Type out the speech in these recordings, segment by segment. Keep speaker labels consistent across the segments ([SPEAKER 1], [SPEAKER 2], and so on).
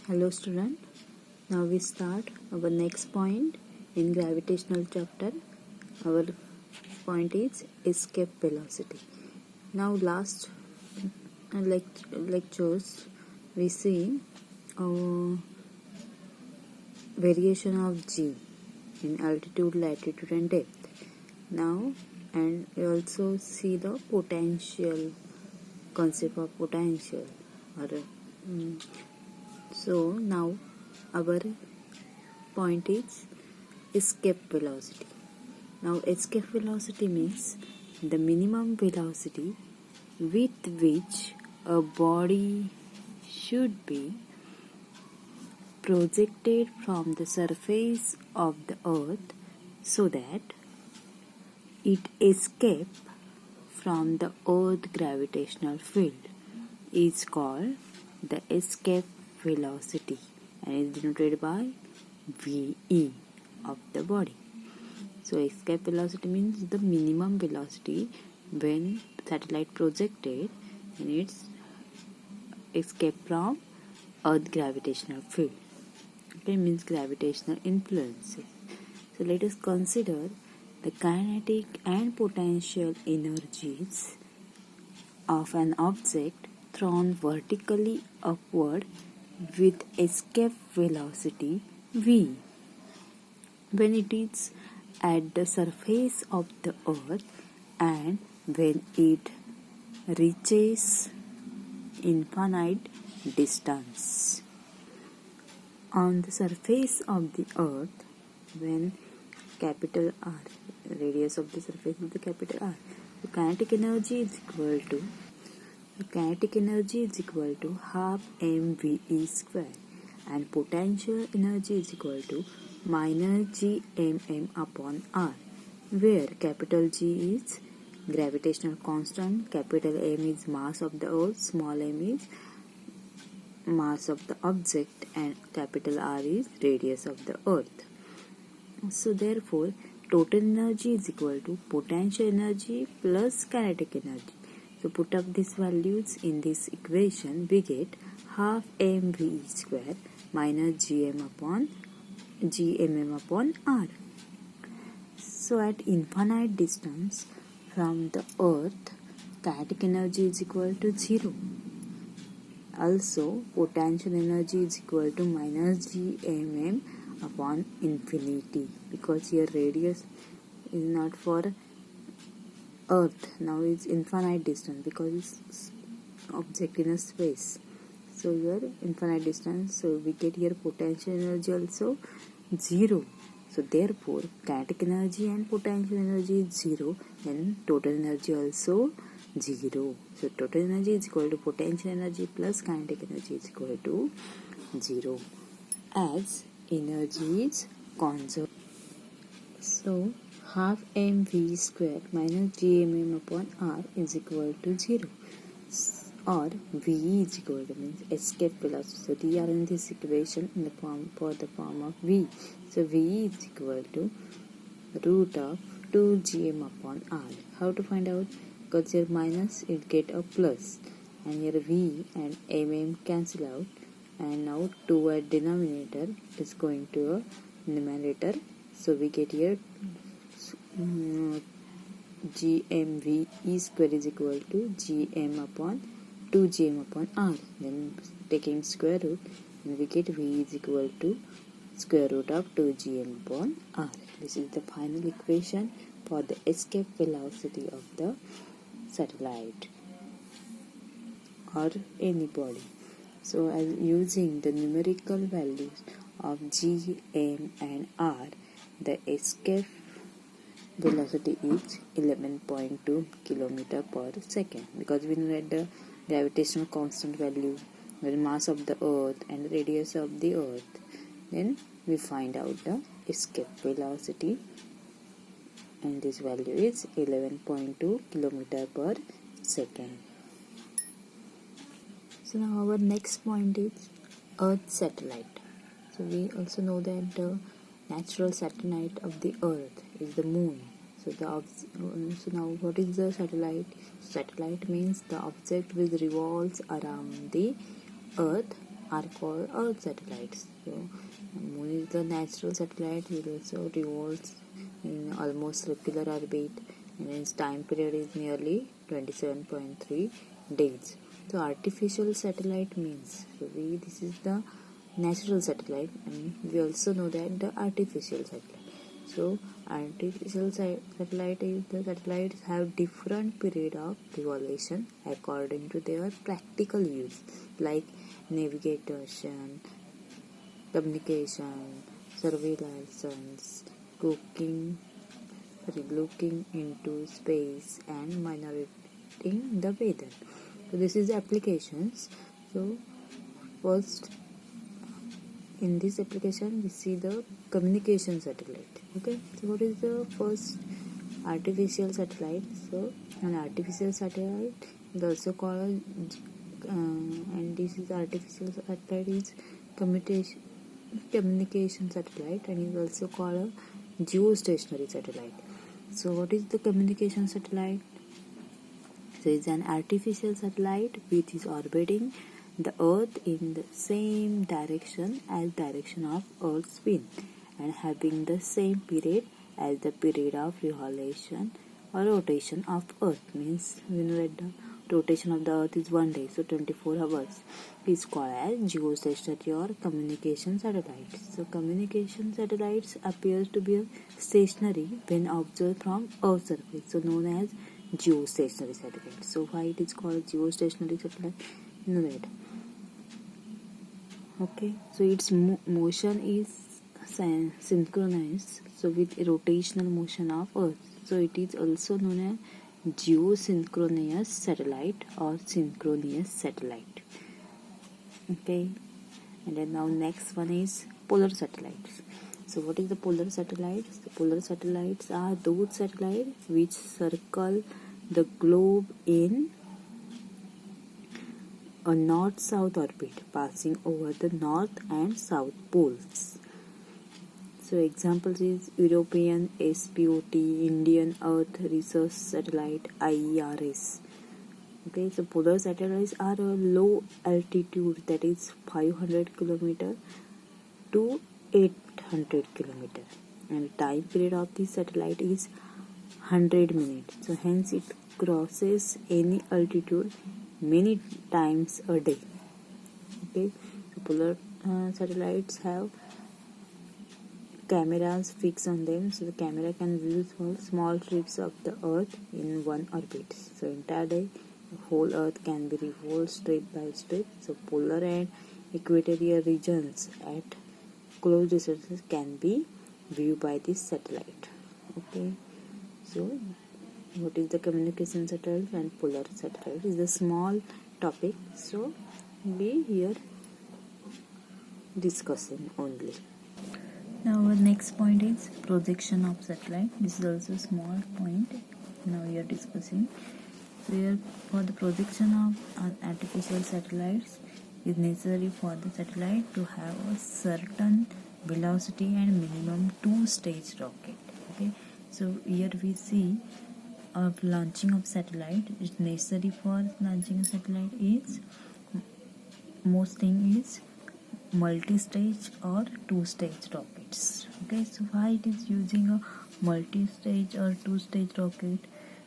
[SPEAKER 1] Hello student, now we start our next point in gravitational chapter. Our point is escape velocity. Now last lectures we see variation of g in altitude, latitude and depth. Now and we also see the potential concept of potential or so now our point is escape velocity. Now escape velocity means the minimum velocity with which a body should be projected from the surface of the earth so that it escape from the earth gravitational field is called the escape velocity and is denoted by VE of the body. So escape velocity means the minimum velocity when satellite projected and its escape from earth gravitational field. Okay, means gravitational influences. So let us consider the kinetic and potential energies of an object thrown vertically upward with escape velocity v when it is at the surface of the earth and when it reaches infinite distance. On the surface of the earth, when capital R, radius of the surface of the capital R, the kinetic energy is equal to half mve square and potential energy is equal to minus gmm upon r, where capital G is gravitational constant, capital M is mass of the earth, small m is mass of the object and capital R is radius of the earth. So therefore total energy is equal to potential energy plus kinetic energy. So put up these values in this equation, we get half mve square minus gmm upon r. So at infinite distance from the earth, kinetic energy is equal to 0. Also potential energy is equal to minus gmm upon infinity, because here radius is not for earth, now it's infinite distance because it's object in a space. So here infinite distance, so we get here potential energy also 0. So therefore kinetic energy and potential energy is 0, then total energy also 0. So total energy is equal to potential energy plus kinetic energy is equal to 0 as energy is conserved. So half mv square minus gmm upon r is equal to 0, or v is equal to means escape velocity. So we are in this equation in the form of v. So v is equal to root of 2gm upon r. How to find out? Because here minus it get a plus and here v and mm cancel out, and now 2 at denominator is going to a numerator. So we get here gmv e square is equal to gm upon 2gm upon r. Then taking square root, and we get v is equal to square root of 2gm upon r. This is the final equation for the escape velocity of the satellite or any body. So as using the numerical values of g, m and r, the escape velocity is 11.2 km per second, because we know that the gravitational constant value, the mass of the earth and the radius of the earth, then we find out the escape velocity, and this value is 11.2 km per second. So now our next point is Earth satellite. So we also know that the natural satellite of the Earth is the moon. So now what is the satellite? Satellite means the object which revolves around the Earth are called Earth satellites. So Moon is the natural satellite. It also revolves in almost circular orbit, and its time period is nearly 27.3 days. So artificial satellite means, this is the natural satellite, and we also know that the artificial satellite. So artificial satellite is the satellites have different period of revolution according to their practical use, like navigation, communication, surveillance, looking into space, and monitoring the weather. So this is the applications. So first, in this application we see the communication satellite. Okay, so what is the first artificial satellite? So an artificial satellite is also called and this is artificial satellite is communication satellite, and is also called a geostationary satellite. So what is the communication satellite? So it's an artificial satellite which is orbiting the Earth in the same direction as direction of Earth's spin, and having the same period as the period of revolution or rotation of Earth. Means we know that the rotation of the Earth is 1 day, so 24 hours. Is called as geostationary or communication satellites. So communication satellites appear to be stationary when observed from Earth's surface, so known as geostationary satellite. So why it is called geostationary satellite? You know that. Okay, so its motion is synchronized with rotational motion of Earth. So it is also known as geosynchronous satellite or synchronous satellite. Okay, and then now next one is polar satellites. So what is the polar satellites? The polar satellites are those satellites which circle the globe in a north-south orbit, passing over the north and south poles. So examples is European SPOT, Indian Earth Research Satellite IERS. Okay, so polar satellites are a low altitude, that is 500 km to 800 km, and the time period of this satellite is 100 minutes. So hence it crosses any altitude many times a day. Okay, so polar satellites have cameras fixed on them, so the camera can view small strips of the Earth in one orbit. So entire day, the whole Earth can be revolved strip by strip. So polar and equatorial regions at close distances can be viewed by this satellite. Okay, so what is the communication satellite and polar satellite is a small topic, so we here discussing only. Now our next point is projection of satellite. This is also a small point. Now we are discussing. So here for the projection of artificial satellites, is necessary for the satellite to have a certain velocity and minimum 2-stage rocket. Okay, so here we see of launching of satellite. Is necessary for launching a satellite is most thing is multi-stage or 2-stage rockets. Okay, so why it is using a multi-stage or 2-stage rocket?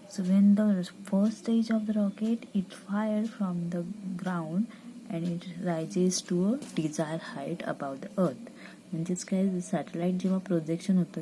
[SPEAKER 1] So when the first stage of the rocket it fired from the ground and it rises to a desired height above the earth, म्हणजेच काय satellite जेव्हा projection होतं